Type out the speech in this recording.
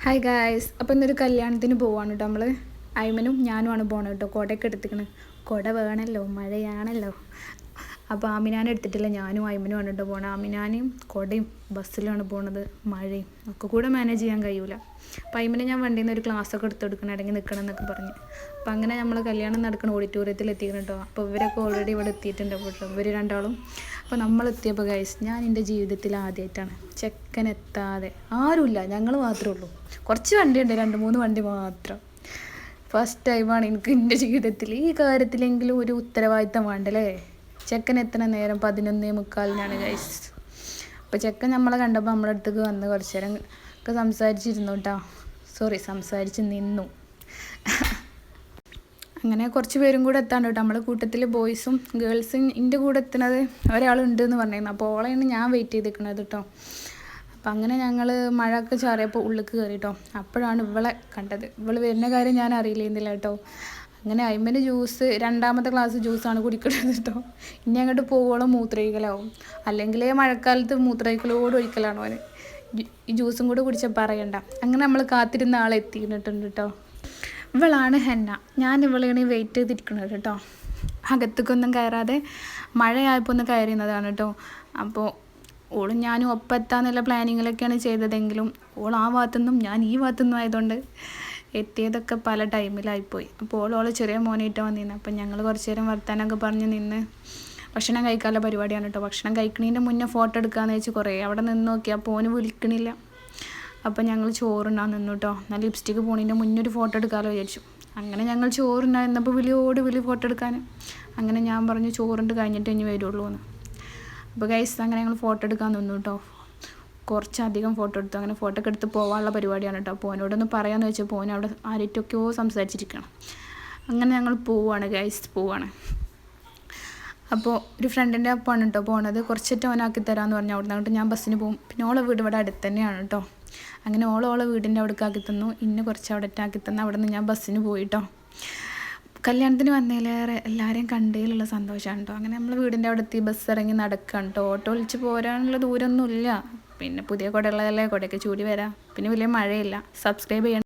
Hi guys, അപ്പോൾ ഇന്നൊരു കല്യാണത്തിന് പോവാണ് കേട്ടോ. നമ്മൾ അയ്മനും ഞാനുമാണ് പോകണം കേട്ടോ. കുടയൊക്കെ എടുത്തിക്കണ്. കുട വേണമല്ലോ, മഴയാണല്ലോ. അപ്പോൾ ആമിനാനെ എടുത്തിട്ടില്ല, ഞാനും അയ്മനുമാണ് കേട്ടോ പോകണം. ആമിനാനും കുടയും ബസ്സിലാണ് പോണത്. മഴയും ഒക്കെ കൂടെ മാനേജ് ചെയ്യാൻ കഴിയൂല. അപ്പോൾ അയ്മനെ ഞാൻ വണ്ടിയിൽ നിന്ന് ഒരു ക്ലാസ്സൊക്കെ എടുത്തെടുക്കണം, ഇടങ്ങി നിൽക്കണം എന്നൊക്കെ പറഞ്ഞ്. അപ്പോൾ അങ്ങനെ നമ്മൾ കല്യാണം നടക്കുന്ന ഓഡിറ്റോറിയത്തിൽ എത്തിക്കണം കേട്ടോ. അപ്പോൾ ഇവരൊക്കെ ഓൾറെഡി ഇവിടെ എത്തിയിട്ടുണ്ട് കേട്ടോ, ഇവർ രണ്ടാളും. അപ്പോൾ നമ്മളെത്തിയപ്പോൾ ഗൈസ്, ഞാൻ എൻ്റെ ജീവിതത്തിൽ ആദ്യമായിട്ടാണ് ചെക്കനെത്താതെ ആരുമില്ല, ഞങ്ങൾ മാത്രമേ ഉള്ളൂ. കുറച്ച് വണ്ടിയുണ്ട്, 2-3 വണ്ടി മാത്രം. ഫസ്റ്റ് ടൈമാണ് എനിക്ക് എൻ്റെ ജീവിതത്തിൽ ഈ കാര്യത്തിലെങ്കിലും ഒരു ഉത്തരവാദിത്തം വേണ്ടല്ലേ. ചെക്കൻ എത്തണ നേരം 11:45 ഗൈസ്. അപ്പോൾ ചെക്കൻ നമ്മളെ കണ്ടപ്പോൾ നമ്മളെ അടുത്തേക്ക് വന്ന് കുറച്ച് നേരം ഒക്കെ സംസാരിച്ചിരുന്നു കേട്ടോ. സംസാരിച്ച് നിന്നു. അങ്ങനെ കുറച്ച് പേരും കൂടെ എത്താണ്ട് കേട്ടോ. നമ്മുടെ കൂട്ടത്തിൽ ബോയ്സും ഗേൾസും എൻ്റെ കൂടെ എത്തുന്നത് ഒരാളുണ്ട് എന്ന് പറഞ്ഞിരുന്നു. അപ്പോൾ ഓളെയാണ് ഞാൻ വെയിറ്റ് ചെയ്ത് നിൽക്കുന്നത് കേട്ടോ. അപ്പം അങ്ങനെ ഞങ്ങൾ മഴയൊക്കെ ചാറിയപ്പോൾ ഉള്ളിലേക്ക് കയറി കേട്ടോ. അപ്പോഴാണ് ഇവളെ കണ്ടത്. ഇവൾ വരുന്ന കാര്യം ഞാൻ അറിയില്ല കേട്ടോ. അങ്ങനെ അയ്മന് ജ്യൂസ്, 2ാമത്തെ ഗ്ലാസ് ജ്യൂസാണ് കുടിക്കുന്നത് കേട്ടോ. ഇനി അങ്ങോട്ട് പോകോളം മൂത്രയിക്കലാവും. അല്ലെങ്കിലേ മഴക്കാലത്ത് മൂത്രയിക്കലോട് ഒഴിക്കലാണ് അവന്. ഈ ജ്യൂസും കൂടെ കുടിച്ചാൽ പറയണ്ട. അങ്ങനെ നമ്മൾ കാത്തിരുന്ന ആളെ എത്തിയിട്ടുണ്ട് കേട്ടോ. ഇവളാണ് ഹെന്ന. ഞാൻ ഇവളാണ് വെയിറ്റ് ചെയ്തിരിക്കുന്നത് കേട്ടോ. അകത്തേക്കൊന്നും കയറാതെ മഴയായപ്പോൾ ഒന്ന് കയറിയുന്നതാണ് കേട്ടോ. അപ്പോൾ ഓളും ഞാനും ഒപ്പം എത്താന്നുള്ള പ്ലാനിങ്ങിലൊക്കെയാണ് ചെയ്തതെങ്കിലും ഓൾ ആ ഭാഗത്തുനിന്നും ഞാൻ ഈ ഭാഗത്തുനിന്നും ആയതുകൊണ്ട് എത്തിയതൊക്കെ പല ടൈമിലായിപ്പോയി. അപ്പോൾ ഓളെ ചെറിയ മോനായിട്ട് വന്നിരുന്നു. അപ്പം ഞങ്ങൾ കുറച്ച് നേരം വർത്താനമൊക്കെ പറഞ്ഞ് നിന്ന് ഭക്ഷണം കഴിക്കാനുള്ള പരിപാടിയാണ് കേട്ടോ. ഭക്ഷണം കഴിക്കണതിൻ്റെ മുന്നേ ഫോട്ടോ എടുക്കാമെന്ന് വെച്ച് കുറേ അവിടെ നിന്ന് നോക്കി. അപ്പോൾ ഓന് വിളിക്കണില്ല. അപ്പം ഞങ്ങൾ ചോറുണ്ടാൻ നിന്നു കേട്ടോ. എന്നാൽ ലിപ്സ്റ്റിക്ക് പോണതിൻ്റെ മുന്നേ ഒരു ഫോട്ടോ എടുക്കാമല്ലോ വിചാരിച്ചു. അങ്ങനെ ഞങ്ങൾ ചോറുണ്ടായിരുന്നപ്പോൾ വിളി ഫോട്ടോ എടുക്കാൻ. അങ്ങനെ ഞാൻ പറഞ്ഞു ചോറുണ്ട് കഴിഞ്ഞിട്ട് ഇനി വരുള്ളൂ എന്ന്. അപ്പോൾ ഗൈസ് അങ്ങനെ ഞങ്ങൾ ഫോട്ടോ എടുക്കാൻ നിന്നു കേട്ടോ. കുറച്ചധികം ഫോട്ടോ എടുത്തു. അങ്ങനെ ഫോട്ടോ ഒക്കെ എടുത്ത് പോകാനുള്ള പരിപാടിയാണ് കേട്ടോ. പോനോടൊന്ന് പറയാമെന്ന് വെച്ചാൽ പോൻ അവിടെ ആരെയൊക്കെയോ സംസാരിച്ചിരിക്കണം. അങ്ങനെ ഞങ്ങൾ പോവുകയാണ് ഗൈസ്, പോവുകയാണ്. അപ്പോൾ ഒരു ഫ്രണ്ടിൻ്റെ ഒപ്പമാണ് കേട്ടോ പോണത്. കുറച്ചിട്ട് ഓനാക്കി തരാമെന്ന് പറഞ്ഞു. അവിടെ നിന്നിട്ട് ഞാൻ ബസ്സിന് പോകും. പിന്നെ ഓളെ വീട് ഇവിടെ അടുത്ത് തന്നെയാണ് കേട്ടോ. അങ്ങനെ ഓളെ വീടിൻ്റെ അവിടേക്ക് ആക്കി തന്നു. ഇന്ന് കുറച്ച് അവിടെ ആക്കി തന്നു. അവിടെ നിന്ന് ഞാൻ ബസ്സിന് പോയിട്ടോ. കല്യാണത്തിന് വന്നതിലേറെ എല്ലാവരെയും കണ്ടതിലുള്ള സന്തോഷമാണ് കേട്ടോ. അങ്ങനെ നമ്മൾ വീടിൻ്റെ അവിടെ എത്തി ബസ് ഇറങ്ങി നടക്കുകയാണ് കേട്ടോ. ഓട്ടോ വിളിച്ച് പോരാനുള്ള ദൂരമൊന്നുമില്ല. പിന്നെ പുതിയ കുടയുള്ളതല്ലേ, കുടയൊക്കെ ചൂടി വരാം. പിന്നെ വലിയ മഴയില്ല. സബ്സ്ക്രൈബ് ചെയ്യണം.